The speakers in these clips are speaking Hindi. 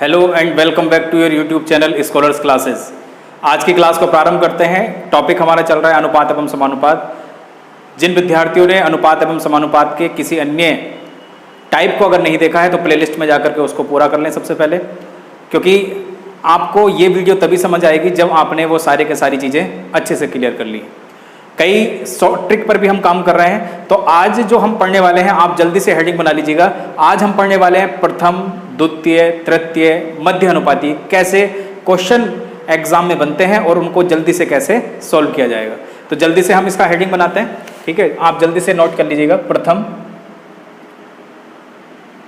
Hello and welcome back to your YouTube channel scholars classes. आज की क्लास को प्रारंभ करते हैं। टॉपिक हमारा चल रहा है अनुपात एवं समानुपात। जिन विद्यार्थियों ने अनुपात एवं समानुपात के किसी अन्य टाइप को अगर नहीं देखा है तो प्लेलिस्ट में जाकर के उसको पूरा कर लें सबसे पहले, क्योंकि आपको ये वीडियो तभी समझ आएगी जब आपने वो सारे के सारी चीज़ें अच्छे से क्लियर कर ली। कई ट्रिक पर भी हम काम कर रहे हैं। तो आज जो हम पढ़ने वाले हैं, आप जल्दी से हेडिंग बना लीजिएगा। आज हम पढ़ने वाले हैं प्रथम, द्वितीय, तृतीय, मध्य अनुपाती। कैसे क्वेश्चन एग्जाम में बनते हैं और उनको जल्दी से कैसे सॉल्व किया जाएगा। तो जल्दी से हम इसका हेडिंग बनाते हैं, ठीक है। आप जल्दी से नोट कर लीजिएगा। प्रथम,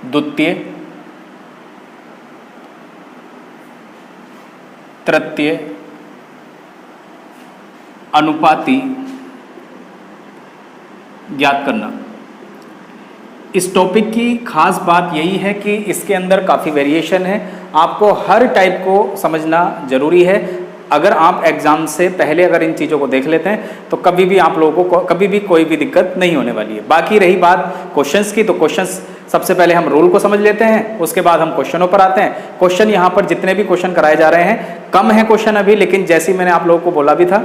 द्वितीय, तृतीय, अनुपाती ज्ञात करना। इस टॉपिक की खास बात यही है कि इसके अंदर काफ़ी वेरिएशन है। आपको हर टाइप को समझना जरूरी है। अगर आप एग्जाम से पहले अगर इन चीज़ों को देख लेते हैं तो कभी भी आप लोगों को कभी भी कोई भी दिक्कत नहीं होने वाली है। बाकी रही बात क्वेश्चंस की, तो क्वेश्चंस सबसे पहले हम रूल को समझ लेते हैं, उसके बाद हम क्वेश्चनों पर आते हैं। क्वेश्चन यहाँ पर जितने भी क्वेश्चन कराए जा रहे हैं, कम है क्वेश्चन अभी, लेकिन जैसे मैंने आप लोगों को बोला भी था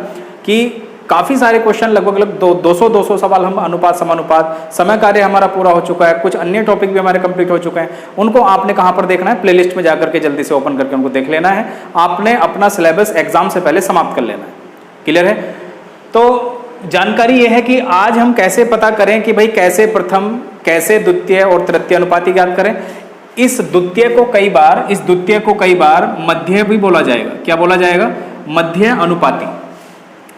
कि काफ़ी सारे क्वेश्चन, लगभग 200 सवाल हम अनुपात समानुपात, समय कार्य हमारा पूरा हो चुका है, कुछ अन्य टॉपिक भी हमारे कंप्लीट हो चुके हैं। उनको आपने कहाँ पर देखना है? प्लेलिस्ट में जाकर के जल्दी से ओपन करके उनको देख लेना है। आपने अपना सिलेबस एग्जाम से पहले समाप्त कर लेना है। क्लियर है? तो जानकारी ये है कि आज हम कैसे पता करें कि भाई कैसे प्रथम, कैसे द्वितीय और तृतीय अनुपाती ज्ञात करें। इस द्वितीय को कई बार मध्य भी बोला जाएगा। क्या बोला जाएगा? मध्य अनुपाती।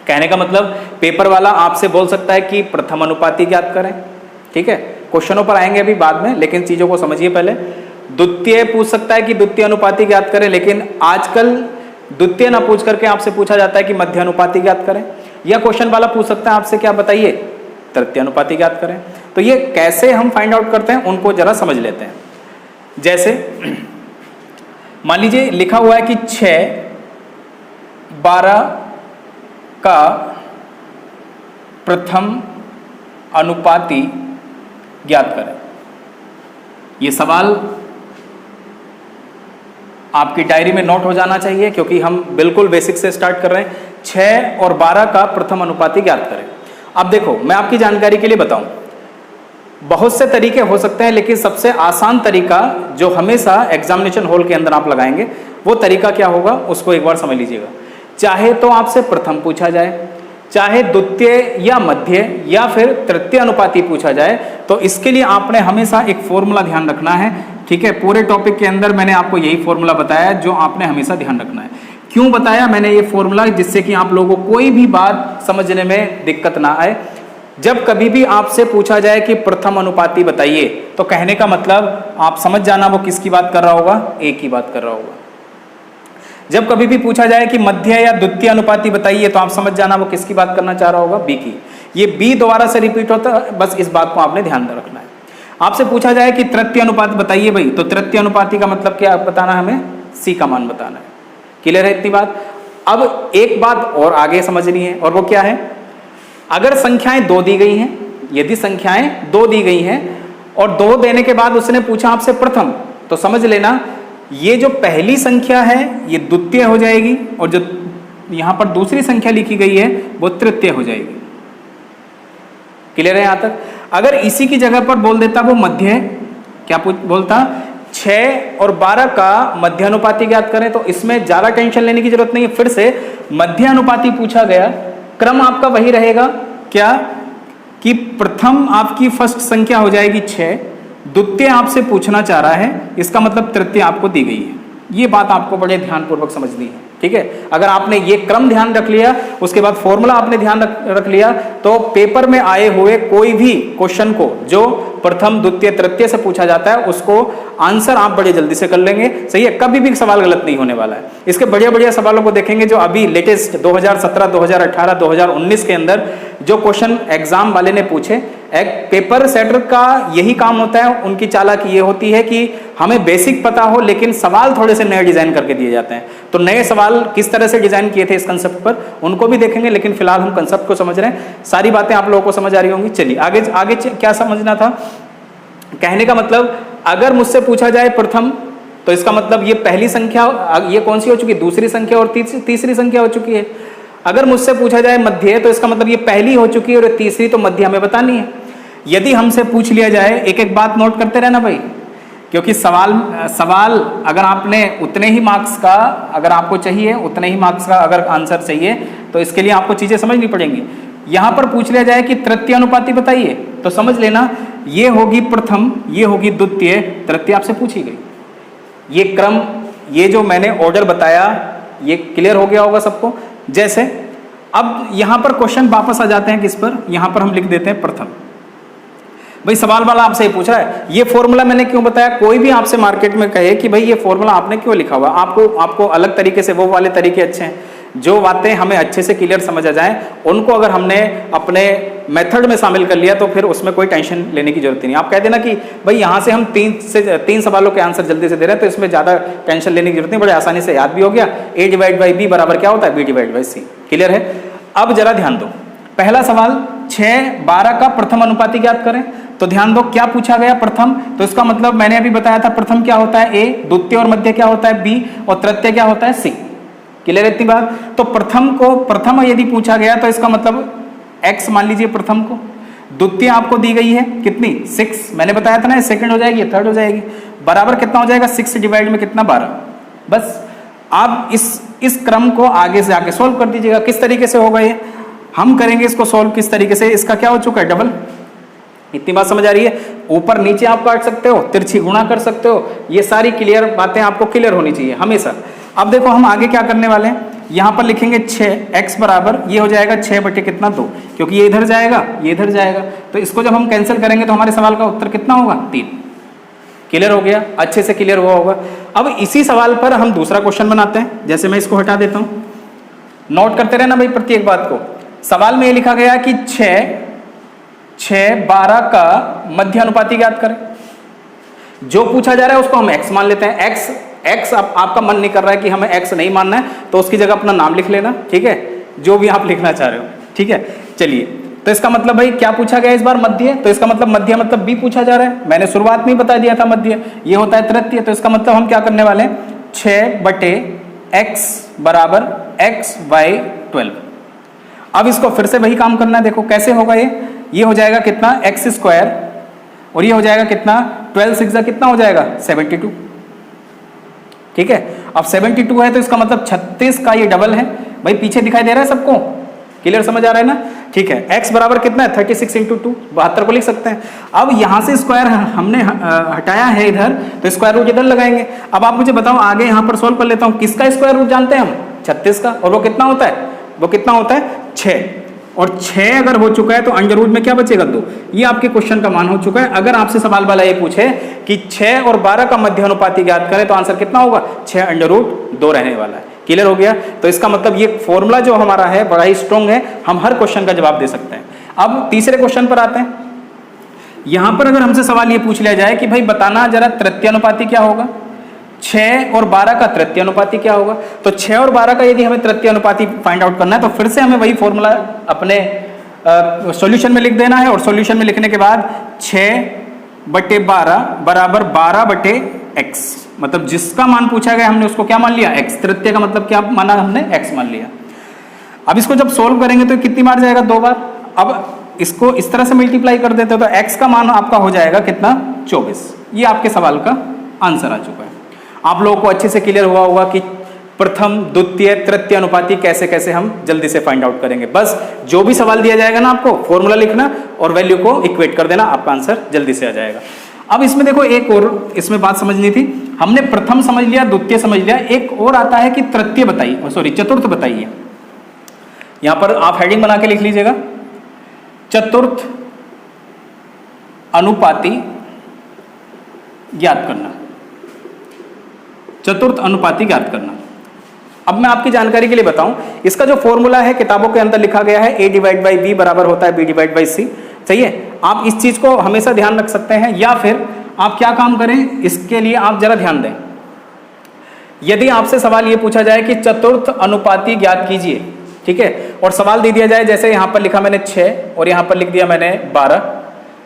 कहने का मतलब पेपर वाला आपसे बोल सकता है कि प्रथम अनुपाती ज्ञात करें, ठीक है। क्वेश्चनों पर आएंगे अभी बाद में, लेकिन चीजों को समझिए पहले। द्वितीय पूछ सकता है कि द्वितीय अनुपाती ज्ञात करें, लेकिन आजकल द्वितीय ना पूछ करके आपसे पूछा जाता है कि मध्य अनुपाती ज्ञात करें। या क्वेश्चन वाला पूछ सकता है आपसे, क्या बताइए, तृतीय अनुपाती ज्ञात करें। तो ये कैसे हम फाइंड आउट करते हैं उनको जरा समझ लेते हैं। जैसे मान लीजिए लिखा हुआ है कि 6, 12 का प्रथम अनुपाती ज्ञात करें। यह सवाल आपकी डायरी में नोट हो जाना चाहिए, क्योंकि हम बिल्कुल बेसिक से स्टार्ट कर रहे हैं। 6 और 12 का प्रथम अनुपाती ज्ञात करें। अब देखो, मैं आपकी जानकारी के लिए बताऊं, बहुत से तरीके हो सकते हैं, लेकिन सबसे आसान तरीका जो हमेशा एग्जामिनेशन हॉल के अंदर आप लगाएंगे, वो तरीका क्या होगा उसको एक बार समझ लीजिएगा। चाहे तो आपसे प्रथम पूछा जाए, चाहे द्वितीय या मध्य या फिर तृतीय अनुपाती पूछा जाए, तो इसके लिए आपने हमेशा एक फॉर्मूला ध्यान रखना है, ठीक है। पूरे टॉपिक के अंदर मैंने आपको यही फॉर्मूला बताया जो आपने हमेशा ध्यान रखना है। क्यों बताया मैंने ये फॉर्मूला? जिससे कि आप लोगों को कोई भी बात समझने में दिक्कत ना आए। जब कभी भी आपसे पूछा जाए कि प्रथम अनुपाती बताइए, तो कहने का मतलब आप समझ जाना वो किसकी बात कर रहा होगा? ए की बात कर रहा होगा। जब कभी भी पूछा जाए कि मध्य या द्वितीय अनुपाती बताइए, तो आप समझ जाना वो किसकी बात करना चाह रहा होगा? बी की। ये बी दोबारा से रिपीट होता है, बस इस बात को आपने ध्यान रखना है। आपसे पूछा जाए कि तृतीय अनुपाती बताइए भाई, तो तृतीय अनुपाती का मतलब क्या बताना है? हमें सी का मान बताना है। क्लियर है इतनी बात? अब एक बात और आगे समझनी है, और वो क्या है? अगर संख्याएं 2 दी गई हैं, यदि संख्याएं 2 दी गई हैं और 2 देने के बाद उसने पूछा आपसे प्रथम, तो समझ लेना ये जो पहली संख्या है ये द्वितीय हो जाएगी, और जो यहां पर दूसरी संख्या लिखी गई है वो तृतीय हो जाएगी। क्लियर है यहां तक? अगर इसी की जगह पर बोल देता वो मध्य, क्या बोलता? 6 और 12 का मध्य अनुपाती ज्ञात करें, तो इसमें ज्यादा टेंशन लेने की जरूरत नहीं है। फिर से मध्य अनुपाती पूछा गया, क्रम आपका वही रहेगा, क्या कि प्रथम आपकी फर्स्ट संख्या हो जाएगी 6, द्वितीय आपसे पूछना चाह रहा है, इसका मतलब तृतीय आपको दी गई है। ये बात आपको बड़े ध्यानपूर्वक समझनी है, ठीक है। अगर आपने ये क्रम ध्यान रख लिया, उसके बाद फॉर्मूला आपने ध्यान रख लिया, तो पेपर में आए हुए कोई भी क्वेश्चन को जो प्रथम, द्वितीय, तृतीय से पूछा जाता है, उसको आंसर आप बड़े जल्दी से कर लेंगे। सही है? कभी भी सवाल गलत नहीं होने वाला है। इसके बढ़िया बढ़िया सवालों को देखेंगे जो अभी लेटेस्ट 2017, 2018, 2019 के अंदर जो क्वेश्चन एग्जाम वाले ने पूछे। एक पेपर सेटर का यही काम होता है, उनकी चालाकी ये होती है कि हमें बेसिक पता हो, लेकिन सवाल थोड़े से नए डिजाइन करके दिए जाते हैं। तो नए सवाल किस तरह से डिजाइन किए थे इस कंसेप्ट पर, उनको भी देखेंगे, लेकिन फिलहाल हम कंसेप्ट को समझ रहे हैं। सारी बातें आप लोगों को समझ आ रही होंगी। चलिए आगे क्या समझना था? कहने का मतलब अगर मुझसे पूछा जाए प्रथम, तो इसका मतलब ये पहली संख्या, ये कौन सी हो चुकी है, दूसरी संख्या और तीसरी संख्या हो चुकी है। अगर मुझसे पूछा जाए मध्य, तो इसका मतलब ये पहली हो चुकी है और तीसरी तो मध्य हमें बतानी है। यदि हमसे पूछ लिया जाए, एक एक बात नोट करते रहना भाई, क्योंकि सवाल अगर आपने उतने ही मार्क्स का, अगर आपको चाहिए उतने ही मार्क्स का अगर आंसर चाहिए, तो इसके लिए आपको चीजें समझनी पड़ेंगी। यहां पर पूछ लिया जाए कि तृतीय अनुपाती बताइए, तो समझ लेना ये होगी प्रथम, ये होगी द्वितीय, तृतीय आपसे पूछी गई। ये क्रम, ये जो मैंने ऑर्डर बताया, ये क्लियर हो गया होगा सबको। जैसे अब यहां पर क्वेश्चन वापस आ जाते हैं किस पर, यहां पर हम लिख देते हैं प्रथम। भाई सवाल वाला आपसे ही पूछ रहा है, ये फॉर्मूला मैंने क्यों बताया। कोई भी आपसे मार्केट में कहे कि भाई ये फॉर्मूला आपने क्यों लिखा हुआ, आपको अलग तरीके से, वो वाले तरीके अच्छे हैं, जो बातें हमें अच्छे से क्लियर समझ आ जाएं, उनको अगर हमने अपने मेथड में शामिल कर लिया तो फिर उसमें कोई टेंशन लेने की जरूरत नहीं। आप कह देना कि भाई यहाँ से हम तीन सवालों के आंसर जल्दी से दे रहे हैं, तो इसमें ज़्यादा टेंशन लेने की जरूरत नहीं, बड़े आसानी से याद भी हो गया। A/B बराबर क्या होता है, B/C। क्लियर है। अब जरा ध्यान दो, पहला सवाल 6/12 का प्रथम अनुपाती ज्ञात करें। तो ध्यान दो क्या पूछा गया, प्रथम, तो इसका मतलब मैंने अभी बताया था, प्रथम क्या होता है A, द्वितीय और मध्य क्या होता है B, और तृतीय क्या होता है C। क्लियर है इतनी बात। तो प्रथम यदि पूछा गया तो इसका मतलब x मान लीजिए प्रथम को, द्वितीय आपको दी गई है कितनी 6, मैंने बताया था ना, सेकंड हो जाएगी, थर्ड हो जाएगी, बराबर कितना हो जाएगा 6 डिवाइड में कितना 12। बस आप इस क्रम को आगे से आगे सोल्व कर दीजिएगा। किस तरीके से होगा ये, हम करेंगे इसको सोल्व किस तरीके से, इसका क्या हो चुका है डबल। इतनी बात समझ आ रही है। ऊपर नीचे आप काट सकते हो, तिरछी गुणा कर सकते हो, ये सारी क्लियर बातें आपको क्लियर होनी चाहिए हमेशा। अब देखो हम आगे क्या करने वाले हैं, यहां पर लिखेंगे 6x बराबर, ये हो जाएगा 6 बटे कितना 2, क्योंकि ये इधर जाएगा ये इधर जाएगा, तो इसको जब हम कैंसिल करेंगे तो हमारे सवाल का उत्तर कितना होगा 3। क्लियर हो गया, अच्छे से क्लियर हुआ होगा। अब इसी सवाल पर हम दूसरा क्वेश्चन बनाते हैं। जैसे मैं इसको हटा देता हूं, नोट करते रहना भाई प्रत्येक बात को। सवाल में ये लिखा गया कि 6/12 का मध्य अनुपाती ज्ञात करें। जो पूछा जा रहा है उसको हम x मान लेते हैं। x आपका मन नहीं कर रहा है कि हमें x नहीं मानना है, तो उसकी जगह अपना नाम लिख लेना, ठीक है, जो भी आप लिखना चाह रहे हो, ठीक है। चलिए, तो इसका मतलब भाई क्या पूछा गया इस बार, मध्य, तो इसका मतलब मध्य मतलब b पूछा जा रहा है। मैंने शुरुआत में ही बता दिया था मध्य ये होता है तृतीय, तो इसका मतलब हम क्या करने वाले हैं 6/x बराबर x/12। अब इसको फिर से वही काम करना है, देखो कैसे होगा ये हो जाएगा कितना x² और ये हो जाएगा कितना 12×6 कितना हो जाएगा 72, ठीक है। अब 72 है तो इसका मतलब 36 का ये डबल है भाई, पीछे दिखाई दे रहा है सबको, क्लियर समझ आ रहा है ना, ठीक है। x बराबर कितना है 36 × 2, 72 को लिख सकते हैं। अब यहां से स्क्वायर हमने हटाया है इधर, तो स्क्वायर रूट इधर लगाएंगे। अब आप मुझे बताओ, आगे यहां पर सोल्व कर लेता हूं, किसका स्क्वायर रूट जानते हैं हम 36 का, और वो कितना होता है 6, और 6 अगर हो चुका है तो अंडर रूट में क्या बचेगा 2। ये आपके क्वेश्चन का मान हो चुका है। अगर आपसे सवाल वाला ये पूछे कि 6 और 12 का मध्य अनुपाती ज्ञात करें, तो आंसर कितना होगा 6√2 रहने वाला है। क्लियर हो गया। तो इसका मतलब ये फॉर्मूला जो हमारा है बड़ा ही स्ट्रॉन्ग है, हम हर क्वेश्चन का जवाब दे सकते हैं। अब तीसरे क्वेश्चन पर आते हैं। यहां पर अगर हमसे सवाल ये पूछ लिया जाए कि भाई बताना जरा तृतीय अनुपाती क्या होगा, 6 और 12 का तृतीय अनुपाती क्या होगा, तो 6 और 12 का यदि हमें तृतीय अनुपाती फाइंड आउट करना है तो फिर से हमें वही फॉर्मूला अपने सॉल्यूशन में लिख देना है, और सॉल्यूशन में लिखने के बाद 6/12 बराबर 12/x, मतलब जिसका मान पूछा गया हमने उसको क्या मान लिया x, तृतीय का मतलब क्या माना हमने x मान लिया। अब इसको जब सोल्व करेंगे तो कितनी बार जाएगा 2 बार। अब इसको इस तरह से मल्टीप्लाई कर देते हो तो x का मान आपका हो जाएगा कितना 24। ये आपके सवाल का आंसर आ चुका है। आप लोगों को अच्छे से क्लियर हुआ होगा कि प्रथम द्वितीय तृतीय अनुपाती कैसे कैसे हम जल्दी से फाइंड आउट करेंगे। बस जो भी सवाल दिया जाएगा ना, आपको फॉर्मूला लिखना और वैल्यू को इक्वेट कर देना, आपका आंसर जल्दी से आ जाएगा। अब इसमें देखो एक और इसमें बात समझनी थी, हमने प्रथम समझ लिया, द्वितीय समझ लिया, एक और आता है कि तृतीय बताइए, सॉरी चतुर्थ बताइए। यहां पर आप हेडिंग बना के लिख लीजिएगा, चतुर्थ अनुपाती ज्ञात करना, चतुर्थ अनुपाती ज्ञात करना। अब मैं आपकी जानकारी के लिए बताऊं, इसका जो फॉर्मूला है किताबों के अंदर लिखा गया है A/B बराबर होता है B/C। सही है, आप इस चीज को हमेशा ध्यान रख सकते हैं, या फिर आप क्या काम करें इसके लिए आप जरा ध्यान दें। यदि आपसे सवाल ये पूछा जाए कि चतुर्थ अनुपाती ज्ञात कीजिए, ठीक है, और सवाल दे दिया जाए जैसे यहां पर लिखा मैंने 6 और यहां पर लिख दिया मैंने 12,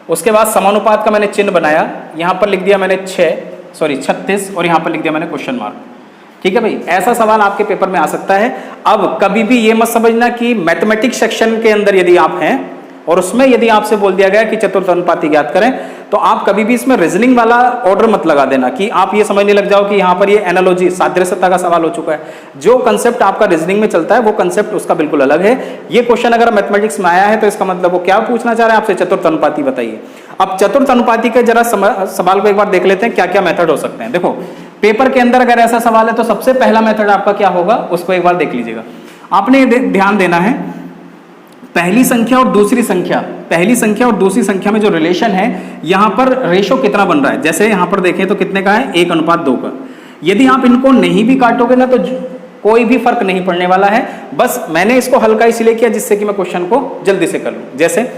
उसके बाद समानुपात का मैंने चिन्ह बनाया, यहां पर लिख दिया मैंने 6 सॉरी 36 और यहाँ पर लिख दिया मैंने क्वेश्चन मार्क। ठीक है भाई, ऐसा सवाल आपके पेपर में आ सकता है। अब कभी भी ये मत समझना कि मैथमेटिक्स सेक्शन के अंदर यदि आप हैं और उसमें यदि आपसे बोल दिया गया कि चतुर्थ अनुपाती ज्ञात करें, तो आप कभी भी इसमें रीजनिंग वाला ऑर्डर मत लगा देना कि आप ये समझने लग जाओ कि यहाँ पर ये एनालॉजी सादृश्यता का सवाल हो चुका है। जो कंसेप्ट आपका रीजनिंग में चलता है वो कंसेप्ट उसका बिल्कुल अलग है। ये क्वेश्चन अगर मैथमेटिक्स में आया है तो इसका मतलब वो क्या पूछना चाह रहे हैं आपसे, चतुर्थ अनुपाती बताइए। अब चतुर्थ अनुपाती के जरा सवाल को एक बार देख लेते हैं क्या क्या मेथड हो सकते हैं। देखो पेपर के अंदर अगर ऐसा सवाल है तो सबसे पहला मेथड आपका क्या होगा उसको एक बार देख लीजिएगा। आपने ध्यान देना है पहली संख्या और दूसरी संख्या में जो रिलेशन है यहाँ पर रेशो कितना बन रहा है। जैसे यहाँ पर देखें तो कितने का है, 1:2 का। यदि आप इनको नहीं भी काटोगे ना तो कोई भी फर्क नहीं पड़ने वाला है। बस मैंने इसको हल्का इसलिए किया जिससे कि मैं क्वेश्चन को जल्दी से कर लूं। जैसे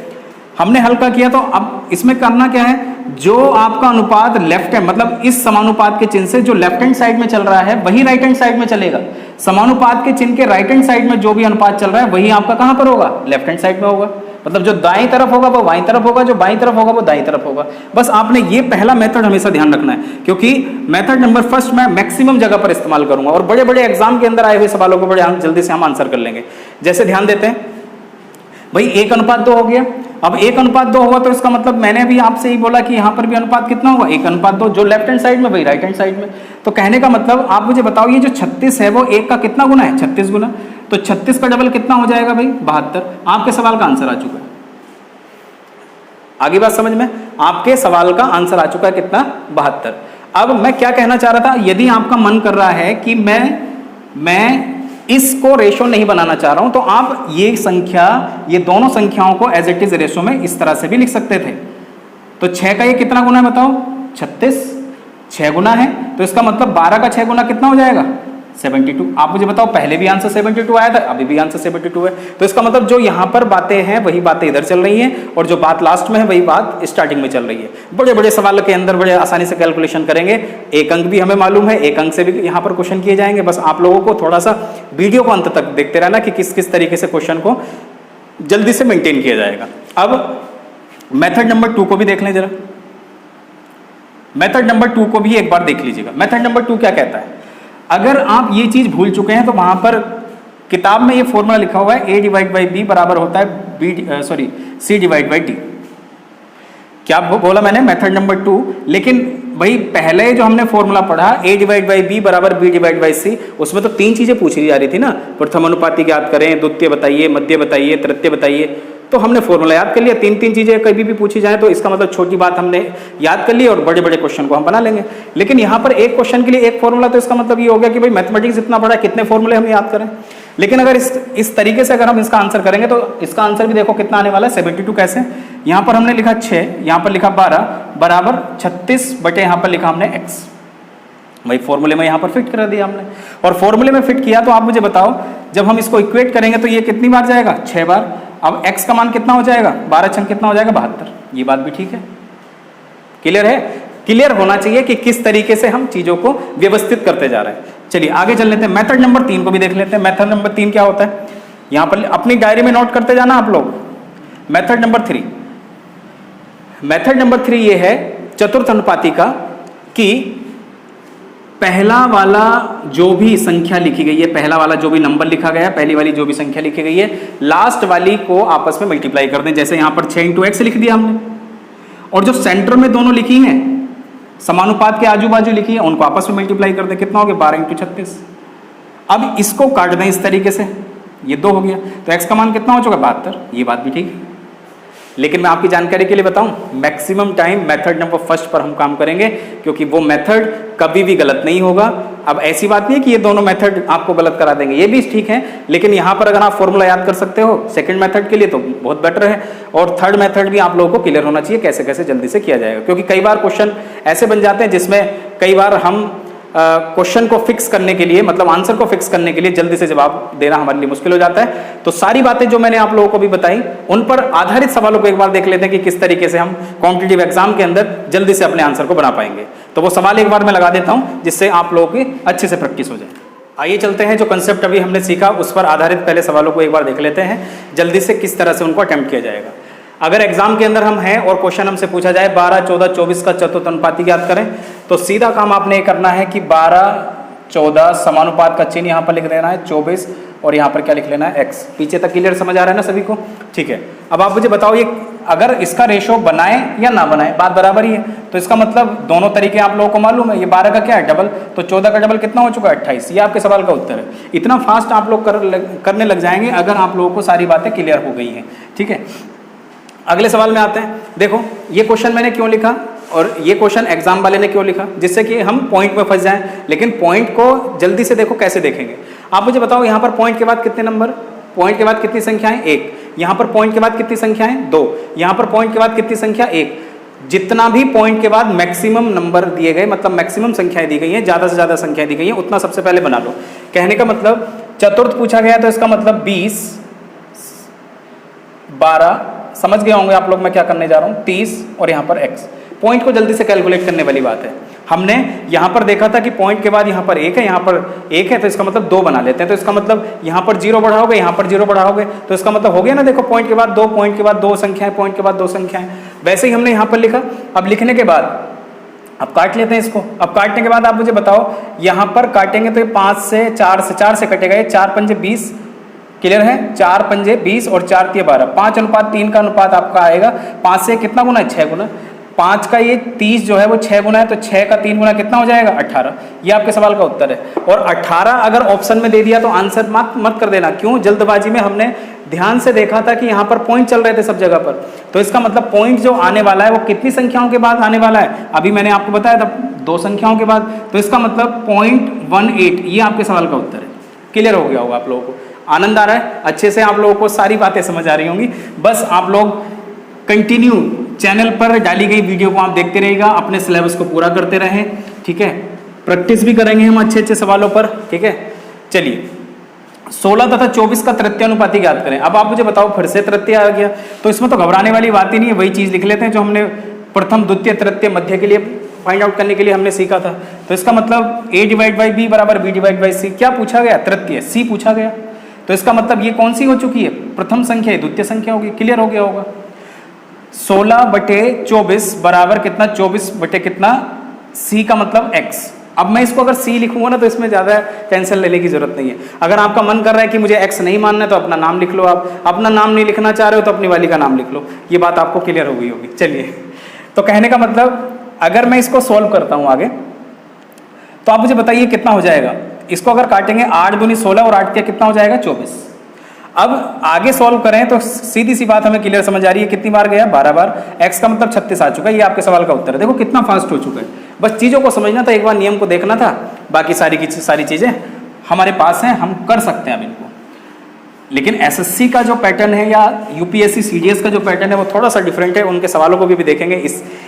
हमने हल्का किया तो अब इसमें करना क्या है, जो आपका अनुपात लेफ्ट हैंड मतलब इस समानुपात के चिन्ह से जो लेफ्ट हैंड साइड में चल रहा है वही राइट हैंड साइड में चलेगा। समानुपात के चिन्ह के राइट हैंड साइड में जो भी अनुपात चल रहा है वही आपका कहां पर होगा, लेफ्ट हैंड साइड में होगा। मतलब जो दाईं तरफ होगा वो बाईं तरफ होगा, जो बाईं तरफ होगा वो दाईं तरफ होगा। बस आपने ये पहला मेथड हमेशा ध्यान रखना है, क्योंकि मेथड नंबर फर्स्ट मैं मैक्सिमम जगह पर इस्तेमाल करूंगा और बड़े बड़े एग्जाम के अंदर आए हुए सवालों को बड़े जल्दी से हम आंसर कर लेंगे। जैसे ध्यान देते हैं भाई 1:2 हो गया। अब 1:2 हुआ तो इसका मतलब मैंने भी आपसे ही बोला कि यहाँ पर भी अनुपात कितना होगा, 1:2। जो लेफ्ट हैंड साइड में वही राइट हैंड साइड में। तो कहने का मतलब आप मुझे बताओ ये जो 36 है वो 1 का कितना गुना है, 36 गुना। तो 36 का डबल कितना हो जाएगा भाई, 72। आपके सवाल का आंसर आ चुका है। आगे बात समझ में, आपके सवाल का आंसर आ चुका है कितना, 72। अब मैं क्या कहना चाह रहा था, यदि आपका मन कर रहा है कि मैं इसको रेशो नहीं बनाना चाह रहा हूं तो आप ये दोनों संख्याओं को एज इट इज रेशो में इस तरह से भी लिख सकते थे। तो 6 का ये कितना गुना है बताओ, 36 6 गुना है तो इसका मतलब 12 का 6 गुना कितना हो जाएगा, 72। आप मुझे बताओ पहले भी आंसर 72 आया था, अभी भी आंसर 72 है। तो इसका मतलब जो यहाँ पर बातें हैं वही बातें इधर चल रही हैं और जो बात लास्ट में है वही बात स्टार्टिंग में चल रही है। बड़े बड़े सवाल के अंदर बड़े आसानी से कैलकुलेशन करेंगे। एक अंक भी हमें मालूम है, एक अंक से भी यहाँ पर क्वेश्चन किए जाएंगे। बस आप लोगों को थोड़ा सा वीडियो को अंत तक देखते रहना कि किस किस तरीके से क्वेश्चन को जल्दी से मेंटेन किया जाएगा। अब मेथड नंबर 2 को भी देख लें जरा। मेथड नंबर 2 को भी एक बार देख लीजिएगा। मेथड नंबर 2 क्या कहता है, अगर आप ये चीज भूल चुके हैं तो वहां पर किताब में ये फॉर्मूला लिखा हुआ है A/B बराबर होता है C/D। क्या बोला मैंने, मेथड नंबर 2। लेकिन भाई पहले जो हमने फॉर्मूला पढ़ा A/B बराबर B/C, उसमें तो 3 चीजें पूछी जा रही थी ना, प्रथम अनुपाती ज्ञात करें, द्वितीय बताइए, मध्य बताइए, तृतीय बताइए। तो हमने फॉर्मूला याद कर लिया। 3 चीजें कभी भी पूछी जाए तो इसका मतलब छोटी बात हमने याद कर ली और बड़े बड़े क्वेश्चन को हम बना लेंगे। लेकिन यहाँ पर एक क्वेश्चन के लिए एक फॉर्मूला, तो इसका मतलब ये हो गया कि भाई मैथमेटिक्स इतना बड़ा, कितने फॉर्मूले हम याद करें। लेकिन अगर इस तरीके से अगर हम इसका आंसर करेंगे तो इसका आंसर भी देखो कितना आने वाला है, 72। कैसे, यहाँ पर हमने लिखा 6, यहाँ पर लिखा 12 बराबर 36 बटे यहाँ पर लिखा हमने x। भाई फॉर्मूले में यहाँ पर फिट कर दिया हमने, और फॉर्मूले में फिट किया तो आप मुझे बताओ जब हम इसको इक्वेट करेंगे तो ये कितनी बार जाएगा, 6 बार। अब x का मान कितना हो जाएगा, 12 छंग कितना हो जाएगा, 72। ये बात भी ठीक है, क्लियर है। क्लियर होना चाहिए कि किस तरीके से हम चीजों को व्यवस्थित करते जा रहे हैं। चलिए आगे चल लेते हैं, मेथड नंबर 3 को भी देख लेते हैं। मेथड नंबर 3 क्या होता है, यहां पर अपनी डायरी में नोट करते जाना आप लोग। मेथड नंबर 3, मेथड नंबर 3 ये है चतुर्थ अनुपाती का कि पहला वाला जो भी संख्या लिखी गई है, पहला वाला जो भी नंबर लिखा गया है, पहली वाली जो भी संख्या लिखी गई है, लास्ट वाली को आपस में मल्टीप्लाई कर दें। जैसे यहां पर 6 × x लिख दिया हमने, और जो सेंटर में दोनों लिखी हैं, समानुपात के आजू बाजू लिखी है, उनको आपस में मल्टीप्लाई कर दें। कितना हो गया, 12 × 36। अब इसको काट दें इस तरीके से, ये 2 हो गया, तो x का मान कितना हो चुका, 72। ये बात भी ठीक है। लेकिन मैं आपकी जानकारी के लिए बताऊं, maximum time method number first पर हम काम करेंगे, क्योंकि वो मेथड कभी भी गलत नहीं होगा। अब ऐसी बात नहीं है कि ये दोनों मेथड आपको गलत करा देंगे, ये भी ठीक है। लेकिन यहाँ पर अगर आप फॉर्मूला याद कर सकते हो सेकंड मेथड के लिए तो बहुत बेटर है, और थर्ड मेथड भी आप लोगों को क्लियर होना चाहिए कैसे कैसे जल्दी से किया जाएगा। क्योंकि कई बार क्वेश्चन ऐसे बन जाते हैं जिसमें कई बार हम क्वेश्चन को फिक्स करने के लिए, मतलब आंसर को फिक्स करने के लिए जल्दी से जवाब देना हमारे लिए मुश्किल हो जाता है। तो सारी बातें जो मैंने आप लोगों को भी बताई, उन पर आधारित सवालों को एक बार देख लेते हैं कि किस तरीके से हम कॉम्पिटिटिव एग्जाम के अंदर जल्दी से अपने आंसर को बना पाएंगे। तो वो सवाल एक बार मैं लगा देता हूं जिससे आप लोगों की अच्छे से प्रैक्टिस हो जाए। आइए चलते हैं, जो कंसेप्ट अभी हमने सीखा उस पर आधारित पहले सवालों को एक बार देख लेते हैं जल्दी से, किस तरह से उनको अटेम्प्ट किया जाएगा। अगर एग्जाम के अंदर हम हैं और क्वेश्चन हमसे पूछा जाए 12, 14, 24 का चतुर्थ अनुपाती ज्ञात करें, तो सीधा काम आपने ये करना है कि 12 14 समानुपात का चिन्ह यहाँ पर लिख देना है 24 और यहाँ पर क्या लिख लेना है x। पीछे तक क्लियर समझ आ रहा है ना सभी को? ठीक है। अब आप मुझे बताओ ये अगर इसका रेशो बनाए या ना बनाए बात बराबर ही है, तो इसका मतलब दोनों तरीके आप लोगों को मालूम है। ये 12 का क्या है डबल, तो 14 का डबल कितना हो चुका है 28। ये आपके सवाल का उत्तर है। इतना फास्ट आप लोग करने लग जाएंगे अगर आप लोगों को सारी बातें क्लियर हो गई हैं। ठीक है, अगले सवाल में आते हैं। देखो ये क्वेश्चन मैंने क्यों लिखा और ये क्वेश्चन एग्जाम वाले ने क्यों लिखा, जिससे कि हम पॉइंट में फंस जाएं, लेकिन पॉइंट को जल्दी से देखो कैसे देखेंगे। आप मुझे बताओ यहाँ पर पॉइंट के बाद कितने नंबर, पॉइंट के बाद कितनी संख्याएं 1, यहाँ पर पॉइंट के बाद कितनी संख्याएं 2, यहाँ पर पॉइंट के बाद कितनी संख्या 1। जितना भी पॉइंट के बाद मैक्सिमम नंबर दिए गए, मतलब मैक्सिमम संख्याएं दी गई हैं, ज्यादा से ज्यादा संख्या दी गई है, उतना सबसे पहले बना लो। कहने का मतलब चतुर्थ पूछा गया तो इसका मतलब 20 12, समझ गए होंगे आप लोग मैं क्या करने जा रहा हूँ, 30 और यहाँ पर x। पॉइंट को जल्दी से कैलकुलेट करने वाली बात है। हमने यहाँ पर देखा था कि पॉइंट के बाद यहाँ पर 1 है, यहाँ पर 1 है, तो इसका मतलब 2 बना लेते हैं। तो इसका मतलब यहाँ पर 0 बढ़ाओगे, यहाँ पर 0 बढ़ाओगे, तो इसका मतलब हो गया ना। देखो पॉइंट के बाद 2, पॉइंट के बाद 2 संख्याएं, पॉइंट के बाद 2 संख्याएं, वैसे ही हमने यहाँ पर लिखा। अब लिखने के बाद अब काट लेते हैं इसको। अब काटने के बाद आप मुझे बताओ यहाँ पर काटेंगे तो 5 से 4 से कटेगा, ये 4 पंजे 20, क्लियर है, 4 पंजे 20 और 4 तिया 12, 5:3 का अनुपात आपका आएगा। 5 से कितना गुना है 6 गुना, 5 का ये 30 जो है वो 6 गुना है, तो 6 का 3 गुना कितना हो जाएगा 18। ये आपके सवाल का उत्तर है। और 18 अगर ऑप्शन में दे दिया तो आंसर मत कर देना। क्यों? जल्दबाजी में हमने ध्यान से देखा था कि यहाँ पर पॉइंट चल रहे थे सब जगह पर, तो इसका मतलब पॉइंट जो आने वाला है वो कितनी संख्याओं के बाद आने वाला है, अभी मैंने आपको बताया था 2 संख्याओं के बाद, तो इसका मतलब 0.18। ये आपके सवाल का उत्तर है। क्लियर हो गया होगा आप लोगों को? आनंद आ रहा है? अच्छे से आप लोगों को सारी बातें समझ आ रही होंगी। बस आप लोग कंटिन्यू चैनल पर डाली गई वीडियो को आप देखते रहिएगा, अपने सिलेबस को पूरा करते रहें। ठीक है, प्रैक्टिस भी करेंगे हम अच्छे सवालों पर। ठीक है, चलिए 16 तथा 24 का तृतीय अनुपाती ज्ञात करें। अब आप मुझे बताओ फिर से तृतीय आ गया, तो इसमें तो घबराने वाली बात ही नहीं है। वही चीज लिख लेते हैं जो हमने प्रथम द्वितीय तृतीय मध्य के लिए फाइंड आउट करने के लिए हमने सीखा था। तो इसका मतलब a/b बराबर b/c। क्या पूछा गया? तृतीय, c पूछा गया। तो इसका मतलब ये कौन सी हो चुकी है? प्रथम संख्या है, द्वितीय संख्या होगी। क्लियर हो गया होगा? 16/24 बराबर कितना? 24 बटे कितना? c का मतलब x। अब मैं इसको अगर c लिखूंगा ना तो इसमें ज्यादा टेंशन लेने की जरूरत नहीं है। अगर आपका मन कर रहा है कि मुझे x नहीं मानना है तो अपना नाम लिख लो। आप अपना नाम नहीं लिखना चाह रहे हो तो अपनी वाली का नाम लिख लो। ये बात आपको क्लियर हो गई होगी। चलिए, तो कहने का मतलब अगर मैं इसको सोल्व करता हूं आगे, तो आप मुझे बताइए कितना हो जाएगा। इसको अगर काटेंगे 8 दूनी 16 और 8 क्या कितना हो जाएगा 24। अब आगे सॉल्व करें तो सीधी सी बात हमें क्लियर समझ आ रही है। कितनी बार गया? 12 बार। x का मतलब 36 आ चुका है। ये आपके सवाल का उत्तर है। देखो कितना फास्ट हो चुका है। बस चीजों को समझना था, एक बार नियम को देखना था, बाकी सारी चीजें हमारे पास हैं, हम कर सकते हैं अब इनको। लेकिन एसएससी का जो पैटर्न है या यूपीएससी सीडीएस का जो पैटर्न है वो थोड़ा सा डिफरेंट है। उनके सवालों को भी देखेंगे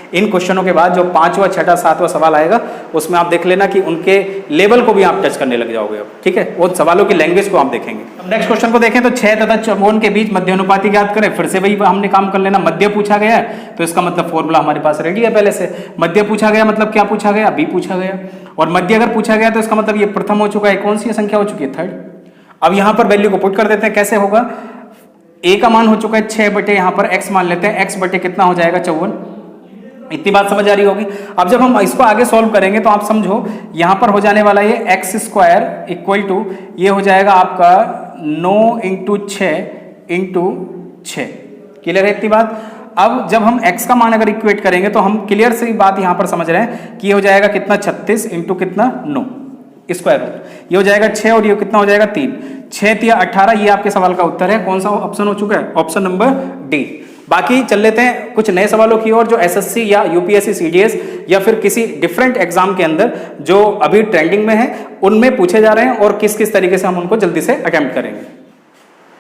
इन क्वेश्चनों के बाद। जो 5वां 6वां 7वां सवाल आएगा उसमें आप देख लेना कि उनके लेवल को भी आप टच करने लग जाओगे अब। ठीक है, वो सवालों की लैंग्वेज को आप देखेंगे। अब नेक्स्ट क्वेश्चन को देखें तो 6 तथा 54 के बीच मध्य अनुपाती ज्ञात करें। फिर से वही हमने काम कर लेना। मध्य पूछा गया है तो इसका मतलब फॉर्मूला हमारे पास रेडी है पहले से। मध्य पूछा गया मतलब क्या पूछा गया? बी पूछा गया। और मध्य अगर पूछा गया तो इसका मतलब ये प्रथम हो चुका है। कौन सी संख्या हो चुकी है? 3rd। अब यहां पर वैल्यू को पुट कर देते हैं। कैसे होगा? a का मान हो चुका है 6 बटे यहाँ पर x मान लेते हैं। x बटे कितना हो जाएगा? 54। इतनी बात समझ आ रही होगी। अब जब हम इसको आगे सॉल्व करेंगे तो आप समझो यहाँ पर हो जाने वाला ये x² इक्वल टू ये हो जाएगा आपका 9 × 6 × 6। क्लियर है इतनी बात? अब जब हम x का मान अगर इक्वेट करेंगे तो हम क्लियर से बात यहाँ पर समझ रहे हैं कि ये हो जाएगा कितना? 36 × कितना? 9 स्क्वायर रूट। ये हो जाएगा 6 और ये कितना हो जाएगा? 3। 6 × 18। ये आपके सवाल का उत्तर है। कौन सा ऑप्शन हो चुका है? Option number D. बाकी चल लेते हैं कुछ नए सवालों की ओर जो एसएससी या यूपीएससी सीडीएस या फिर किसी डिफरेंट एग्जाम के अंदर जो अभी ट्रेंडिंग में है उनमें पूछे जा रहे हैं और किस किस तरीके से हम उनको जल्दी से अटेम्प्ट करेंगे।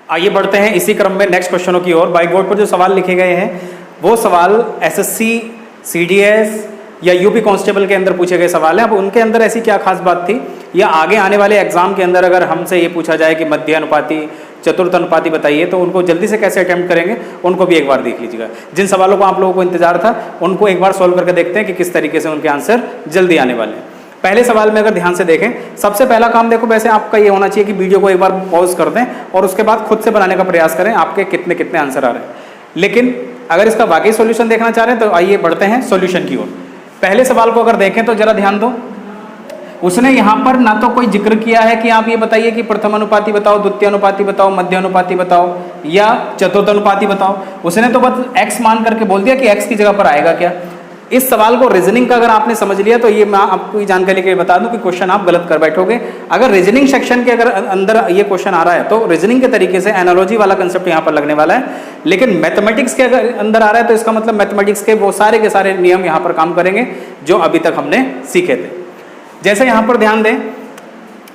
आइए बढ़ते हैं इसी क्रम में नेक्स्ट क्वेश्चनों की ओर। बाइक बोर्ड पर जो सवाल लिखे गए हैं वो सवाल एसएससी, सीडीएस या यूपी कांस्टेबल के अंदर पूछे गए सवाल हैं। अब उनके अंदर ऐसी क्या खास बात थी या आगे आने वाले एग्जाम के अंदर अगर हमसे ये पूछा जाए कि मध्य अनुपाती, चतुर्थ अनुपाती बताइए, तो उनको जल्दी से कैसे अटेम्प्ट करेंगे उनको भी एक बार देख लीजिएगा। जिन सवालों को आप लोगों को इंतजार था उनको एक बार सॉल्व करके देखते हैं कि किस तरीके से उनके आंसर जल्दी आने वाले हैं। पहले सवाल में अगर ध्यान से देखें, सबसे पहला काम देखो वैसे आपका ये होना चाहिए कि वीडियो को एक बार पॉज कर दें और उसके बाद खुद से बनाने का प्रयास करें आपके कितने आंसर आ रहे हैं। लेकिन अगर इसका वाकई सॉल्यूशन देखना चाह रहे हैं तो आइए बढ़ते हैं सॉल्यूशन की ओर। पहले सवाल को अगर देखें तो जरा ध्यान दो, उसने यहाँ पर ना तो कोई जिक्र किया है कि आप ये बताइए कि प्रथम अनुपाती बताओ, द्वितीय अनुपाती बताओ, मध्य अनुपाती बताओ या चतुर्थ अनुपाती बताओ। उसने तो बस x मान करके बोल दिया कि x की जगह पर आएगा क्या। इस सवाल को रीजनिंग का अगर आपने समझ लिया तो ये मैं आपको जानकारी के लिए बता दूं कि क्वेश्चन आप गलत कर बैठोगे। अगर रीजनिंग सेक्शन के अगर अंदर ये क्वेश्चन आ रहा है तो रीजनिंग के तरीके से एनालॉजी वाला कंसेप्ट यहाँ पर लगने वाला है, लेकिन मैथमेटिक्स के अगर अंदर आ रहा है तो इसका मतलब मैथमेटिक्स के वो सारे के सारे नियम यहाँ पर काम करेंगे जो अभी तक हमने सीखे थे। जैसे यहाँ पर ध्यान दें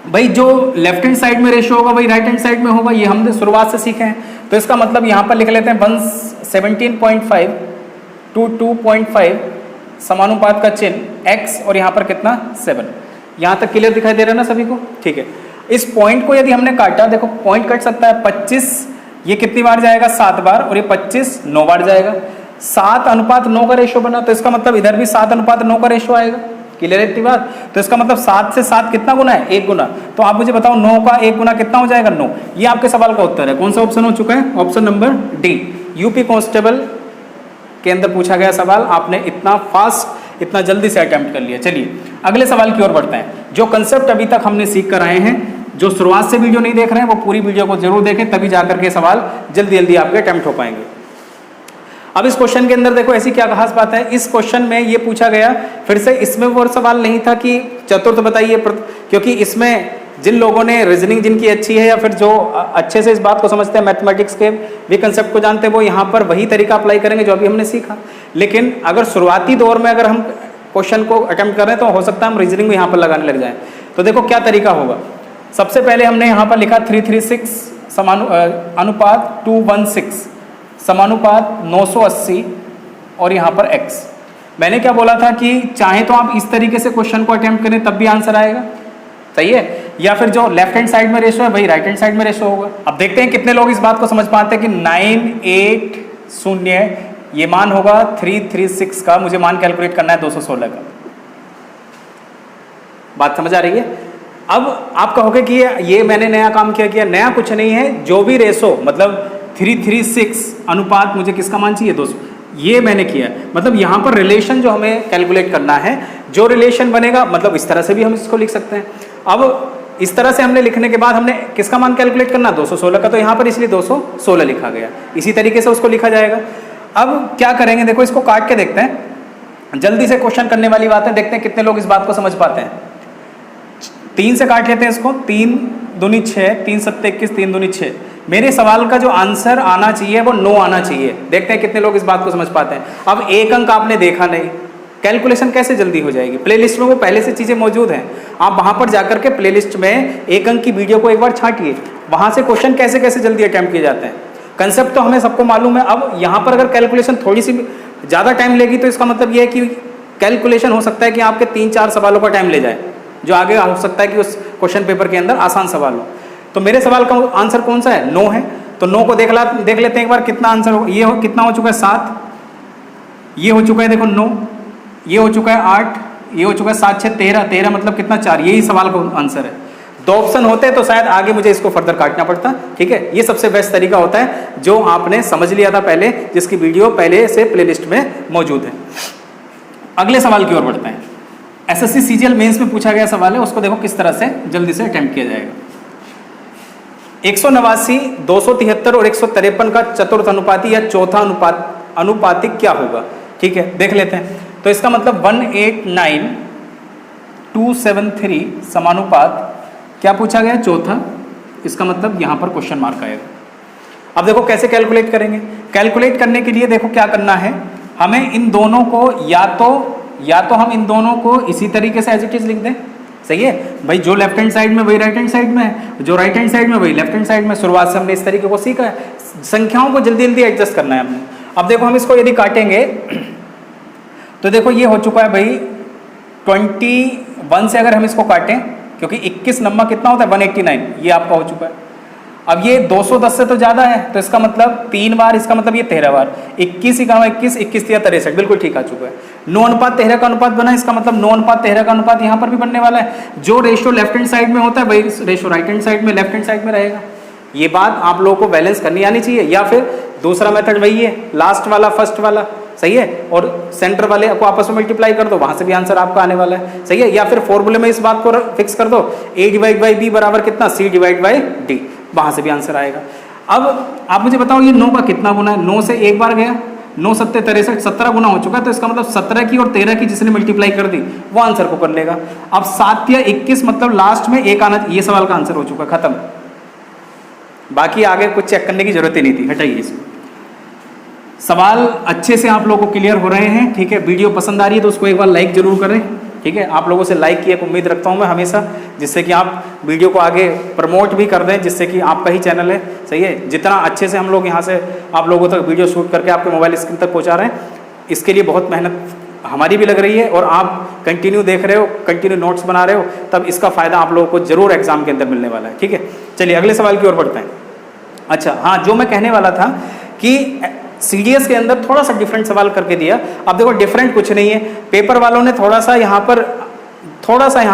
भाई, जो लेफ्ट हैंड साइड में रेशियो होगा वही राइट हैंड साइड में होगा, ये हमने शुरुआत से सीखे हैं। तो इसका मतलब यहाँ पर लिख लेते हैं 17.5 to 2.5 समानुपात का चिन्ह x और यहाँ पर कितना 7। यहाँ तक क्लियर दिखाई दे रहा है ना सभी को? ठीक है। इस पॉइंट को यदि हमने काटा, देखो पॉइंट कट सकता है 25, ये कितनी बार जाएगा 7 बार, और ये 25 9 बार जाएगा। 7:9 का रेशियो बना, तो इसका मतलब इधर भी 7:9 का रेशियो आएगा। क्लियर है इतनी बात? तो इसका मतलब 7 से 7 कितना गुना है? 1 गुना। तो आप मुझे बताओ 9 का 1 गुना कितना हो जाएगा? 9। ये आपके सवाल का उत्तर है। कौन सा ऑप्शन हो चुका है? Option number D, UP constable के अंदर पूछा गया सवाल। आपने इतना फास्ट, इतना जल्दी से अटेम्प्ट कर लिया। चलिए अगले सवाल की ओर बढ़ते हैं। जो कंसेप्ट अभी तक हमने सीख कर आए हैं, जो शुरुआत से वीडियो नहीं देख रहे हैं वो पूरी वीडियो को जरूर देखें, तभी जाकर के सवाल जल्दी जल्दी आपके अटेम्प्ट हो पाएंगे। अब इस क्वेश्चन के अंदर देखो ऐसी क्या खास बात है, इस क्वेश्चन में ये पूछा गया, फिर से इसमें वो सवाल नहीं था कि चतुर्थ बताइए, क्योंकि इसमें जिन लोगों ने रीजनिंग जिनकी अच्छी है या फिर जो अच्छे से इस बात को समझते हैं, मैथमेटिक्स के भी कंसेप्ट को जानते हैं, वो यहाँ पर वही तरीका अप्लाई करेंगे जो अभी हमने सीखा। लेकिन अगर शुरुआती दौर में अगर हम क्वेश्चन को अटेम्प्ट कर रहे हैं तो हो सकता है हम रीजनिंग में यहाँ पर लगाने लग जाएं। तो देखो क्या तरीका होगा। सबसे पहले हमने यहाँ पर लिखा 336 अनुपात 216 समानुपात 980 और यहाँ पर x। मैंने क्या बोला था कि चाहे तो आप इस तरीके से क्वेश्चन को अटेम्प्ट करें तब भी आंसर आएगा, सही है, या फिर जो लेफ्ट हैंड साइड में रेशो है वही राइट हैंड साइड में रेशो होगा। अब देखते हैं कितने लोग इस बात को समझ पाते हैं कि 980 ये मान होगा 336 का, मुझे मान कैलकुलेट करना है 216 का। बात समझ आ रही है? अब आप कहोगे कि ये मैंने नया काम किया। नया कुछ नहीं है, जो भी रेशो मतलब 336 अनुपात मुझे किसका मान चाहिए 200, ये मैंने किया। मतलब यहाँ पर रिलेशन जो हमें कैलकुलेट करना है, जो रिलेशन बनेगा, मतलब इस तरह से भी हम इसको लिख सकते हैं। अब इस तरह से हमने लिखने के बाद हमने किसका मान कैलकुलेट करना 216 का, तो यहाँ पर इसलिए 216 लिखा गया। इसी तरीके से उसको लिखा जाएगा। अब क्या करेंगे, देखो इसको काट के देखते हैं, जल्दी से क्वेश्चन करने वाली बात है, देखते हैं कितने लोग इस बात को समझ पाते हैं। 3 से काट लेते हैं इसको, 3 दूनी 6, 3 7 21, 3 दूनी 6। मेरे सवाल का जो आंसर आना चाहिए वो 9 आना चाहिए। देखते हैं कितने लोग इस बात को समझ पाते हैं। अब एक अंक आपने देखा नहीं, कैलकुलेशन कैसे जल्दी हो जाएगी? प्लेलिस्ट में वो पहले से चीज़ें मौजूद हैं, आप वहाँ पर जाकर के प्लेलिस्ट में एक अंक की वीडियो को एक बार छांटिए, वहाँ से क्वेश्चन कैसे कैसे जल्दी अटैम्प्ट किए जाते हैं। कंसेप्ट तो हमें सबको मालूम है। अब यहाँ पर अगर कैलकुलेशन थोड़ी सी ज़्यादा टाइम लेगी तो इसका मतलब ये है कि कैलकुलेशन हो सकता है कि आपके 3-4 सवालों का टाइम ले जाए, जो आगे हो सकता है कि उस क्वेश्चन पेपर के अंदर आसान सवाल हो। तो मेरे सवाल का आंसर कौन सा है? 9 है। तो 9 को देख लेते हैं एक बार कितना आंसर हो। ये कितना हो चुका है? 7। ये हो चुका है देखो 9, ये हो चुका है 8, ये हो चुका है 7 6 13, 13 मतलब कितना 4। यही सवाल का आंसर है। 2 ऑप्शन होते तो शायद आगे मुझे इसको फर्दर काटना पड़ता। ठीक है, ये सबसे बेस्ट तरीका होता है जो आपने समझ लिया था पहले, जिसकी वीडियो पहले से प्लेलिस्ट में मौजूद है। अगले सवाल की ओर बढ़ते हैं। एसएससी सीजीएल मेंस में पूछा गया सवाल है, उसको देखो किस तरह से जल्दी से अटेम्प्ट किया जाएगा। 189, 273 और 153 का चतुर्थ अनुपाती या चौथा अनुपातिक क्या होगा? ठीक है, देख लेते हैं। तो इसका मतलब 189,273 समानुपात क्या पूछा गया? चौथा। इसका मतलब यहाँ पर क्वेश्चन मार्क आएगा। अब देखो कैसे कैलकुलेट करेंगे। कैलकुलेट करने के लिए देखो क्या करना है, हमें इन दोनों को या तो हम इन दोनों को इसी तरीके से एज इट इज लिख दें, सही है भाई। जो लेफ्ट हैंड साइड में वही राइट हैंड साइड में है, जो राइट हैंड साइड में वही लेफ्ट हैंड साइड में। शुरुआत से हमने इस तरीके को सीखा है, संख्याओं को जल्दी जल्दी एडजस्ट करना है हमने। अब देखो हम इसको यदि काटेंगे तो देखो ये हो चुका है भाई 21 से अगर हम इसको काटें, क्योंकि 21 नंबर कितना होता है 189, ये आपका हो चुका है। अब ये 210 से तो ज़्यादा है, तो इसका मतलब 3 बार, इसका मतलब ये 13 बार। 21 × 21, 21 × 63, बिल्कुल ठीक आ चुका है। 9:13 का अनुपात बना, इसका मतलब 9:13 का अनुपात यहाँ पर भी बनने वाला है। जो रेशो लेफ्ट हैंड साइड में होता है वही रेशो राइट हैंड साइड में, लेफ्ट हैंड साइड में रहेगा। ये बात आप लोगों को बैलेंस करनी आनी चाहिए, या फिर दूसरा मेथड वही है, लास्ट वाला फर्स्ट वाला, सही है, और सेंटर वाले को आपस में मल्टीप्लाई कर दो, वहां से भी आंसर आपका आने वाला है, सही है। या फिर फॉर्मूले में इस बात को फिक्स कर दो, a डिवाइड बाई b बराबर कितना, c डिवाइड बाई d, वहां से भी आंसर आएगा। अब आप मुझे बताओ ये 9 का कितना गुना है, 9 से एक बार गया, 9 सत्ते 63, 17 गुना हो चुका है, तो इसका मतलब 17 की और 13 की जिसने मल्टीप्लाई कर दी वो आंसर को कर लेगा। अब 7 या 21 मतलब लास्ट में एक आना, ये सवाल का आंसर हो चुका, खत्म। बाकी आगे कुछ चेक करने की जरूरत ही नहीं थी, हटाइए इसको। सवाल अच्छे से आप लोगों को क्लियर हो रहे हैं, ठीक है। वीडियो पसंद आ रही है तो उसको एक बार लाइक जरूर करें, ठीक है। आप लोगों से लाइक की एक उम्मीद रखता हूं मैं हमेशा, जिससे कि आप वीडियो को आगे प्रमोट भी कर दें, जिससे कि आपका ही चैनल है, सही है। जितना अच्छे से हम लोग यहाँ से आप लोगों तक वीडियो शूट करके आपके मोबाइल स्क्रीन तक पहुँचा रहे हैं, इसके लिए बहुत मेहनत हमारी भी लग रही है, और आप कंटिन्यू देख रहे हो, कंटिन्यू नोट्स बना रहे हो, तब इसका फ़ायदा आप लोगों को जरूर एग्जाम के अंदर मिलने वाला है, ठीक है। चलिए अगले सवाल की ओर बढ़ते हैं। अच्छा हाँ, जो मैं कहने वाला था कि CDS के अंदर थोड़ा सा डिफरेंट सवाल करके दिया। अब देखो डिफरेंट कुछ नहीं है, पेपर वालों ने थोड़ा सा यहाँ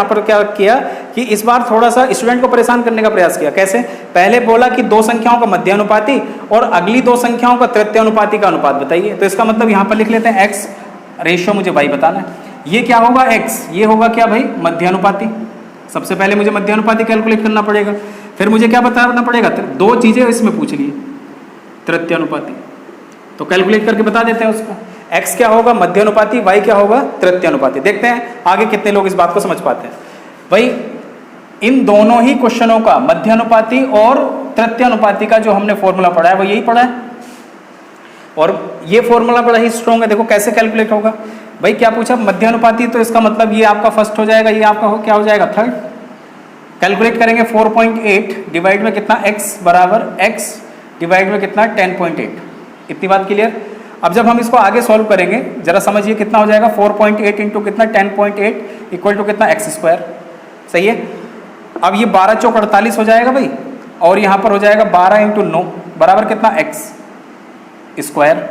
पर क्या किया कि इस बार थोड़ा सा स्टूडेंट को परेशान करने का प्रयास किया। कैसे? पहले बोला कि 2 संख्याओं का मध्यानुपाती और अगली 2 संख्याओं का तृतीयानुपाती का अनुपात बताइए। तो इसका मतलब यहाँ पर लिख लेते हैं x रेशियो, मुझे y बताना है। ये क्या होगा x, ये होगा क्या भाई, मध्यानुपाती। सबसे पहले मुझे मध्यानुपाती कैलकुलेट करना पड़ेगा, फिर मुझे क्या बताना पड़ेगा, 2 चीजें इसमें पूछ ली, तृतीयानुपाती, तो कैलकुलेट करके बता देते हैं उसको। x क्या होगा, मध्यानुपाती, y क्या होगा, तृतीयानुपाती। देखते हैं आगे कितने लोग इस बात को समझ पाते हैं। भाई इन दोनों ही क्वेश्चनों का मध्यानुपाती और तृतीयानुपाती का जो हमने फॉर्मूला पढ़ा है वो यही पढ़ा है, और ये फॉर्मूला बड़ा ही स्ट्रॉन्ग है। देखो कैसे कैलकुलेट होगा। भाई क्या पूछा, मध्यानुपाती, तो इसका मतलब ये आपका फर्स्ट हो जाएगा, ये आपका क्या हो जाएगा, थर्ड। कैलकुलेट करेंगे 4.8 डिवाइड में कितना, x बराबर x डिवाइड में कितना, 10.8। इतनी बात क्लियर। अब जब हम इसको आगे सॉल्व करेंगे जरा समझिए कितना हो जाएगा, 4.8 इंटू कितना, 10.8 इक्वल टू कितना, x स्क्वायर, सही है। अब ये 12 चौक 48 हो जाएगा भाई, और यहाँ पर हो जाएगा 12 इंटू 9 बराबर कितना, x स्क्वायर,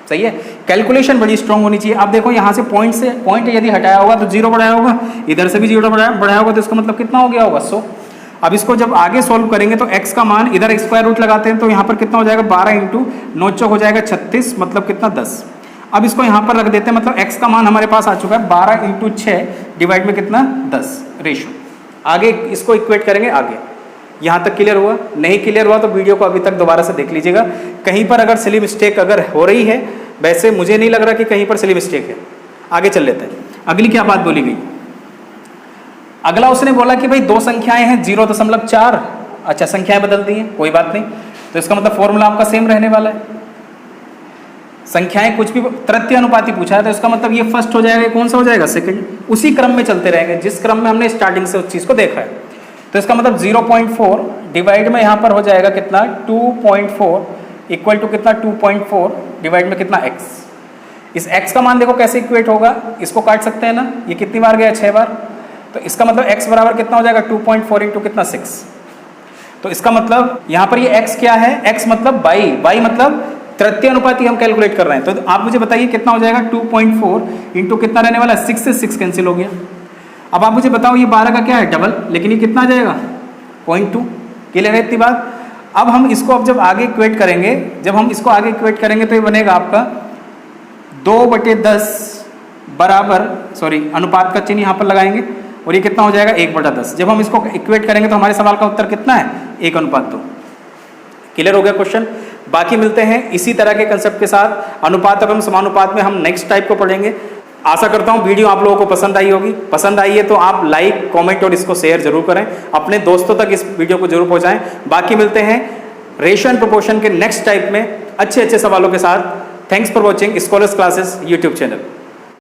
सही है। कैलकुलेशन बड़ी स्ट्रॉन्ग होनी चाहिए। अब देखो यहाँ से पॉइंट यदि हटाया होगा तो 0 बढ़ाया होगा, इधर से भी 0 बढ़ाया होगा, तो इसका मतलब कितना हो गया होगा, 100। अब इसको जब आगे सॉल्व करेंगे तो x का मान, इधर स्क्वायर रूट लगाते हैं तो यहाँ पर कितना हो जाएगा, 12 इंटू 9 चौक हो जाएगा 36, मतलब कितना, 10। अब इसको यहाँ पर रख देते हैं, मतलब x का मान हमारे पास आ चुका है 12 इंटू 6 डिवाइड में कितना, 10 रेशो। आगे इसको इक्वेट करेंगे आगे। यहाँ तक क्लियर हुआ? नहीं क्लियर हुआ तो वीडियो को अभी तक दोबारा से देख लीजिएगा। कहीं पर अगर सिली मिस्टेक अगर हो रही है, वैसे मुझे नहीं लग रहा कि कहीं पर सिली मिस्टेक है। आगे चल लेते हैं। अगली क्या बात बोली गई, अगला उसने बोला कि भाई 2 संख्याएं हैं 0.4, अच्छा संख्याएं बदल दी हैं, कोई बात नहीं, तो इसका मतलब फॉर्मूला आपका सेम रहने वाला है। संख्याएं कुछ भी, तृतीयानुपाती पूछा है तो इसका मतलब ये फर्स्ट हो जाएगा, कौन सा हो जाएगा, सेकंड। उसी क्रम में चलते रहेंगे जिस क्रम में हमने स्टार्टिंग से उस चीज को देखा है। तो इसका मतलब 0.4 डिवाइड में यहाँ पर हो जाएगा कितना, 2.4 इक्वल टू कितना, 2.4 डिवाइड में कितना, x। इस x का मान देखो कैसे इक्वेट होगा, इसको काट सकते हैं ना, ये कितनी बार गया, 6 बार, तो इसका मतलब x बराबर कितना हो जाएगा, 2.4 इंटू कितना, 6। तो इसका मतलब यहाँ पर ये x क्या है, x मतलब y मतलब तृतीयानुपाती हम कैलकुलेट कर रहे हैं। तो आप मुझे बताइए कितना हो जाएगा, 2.4 इंटू कितना रहने वाला है, 6 से 6 कैंसिल हो गया। अब आप मुझे बताओ ये 12 का क्या है, डबल, लेकिन ये कितना आ जाएगा, 0.2। क्लियर है इतनी बात। अब हम इसको जब आगे इक्वेट करेंगे, तो ये बनेगा आपका 2/10 बराबर, सॉरी अनुपात का चिन्ह यहाँ पर लगाएंगे, और ये कितना हो जाएगा, 1/10। जब हम इसको इक्वेट करेंगे तो हमारे सवाल का उत्तर कितना है, 1:2। क्लियर हो गया क्वेश्चन। बाकी मिलते हैं इसी तरह के कंसेप्ट के साथ अनुपात एवं समानुपात में, हम नेक्स्ट टाइप को पढ़ेंगे। आशा करता हूं वीडियो आप लोगों को पसंद आई होगी। पसंद आई है तो आप लाइक, कमेंट और इसको शेयर जरूर करें, अपने दोस्तों तक इस वीडियो को जरूर पहुंचाएं। बाकी मिलते हैं रेशियो एंड प्रोपोर्शन के नेक्स्ट टाइप में अच्छे सवालों के साथ। Thanks for watching scholars classes YouTube channel.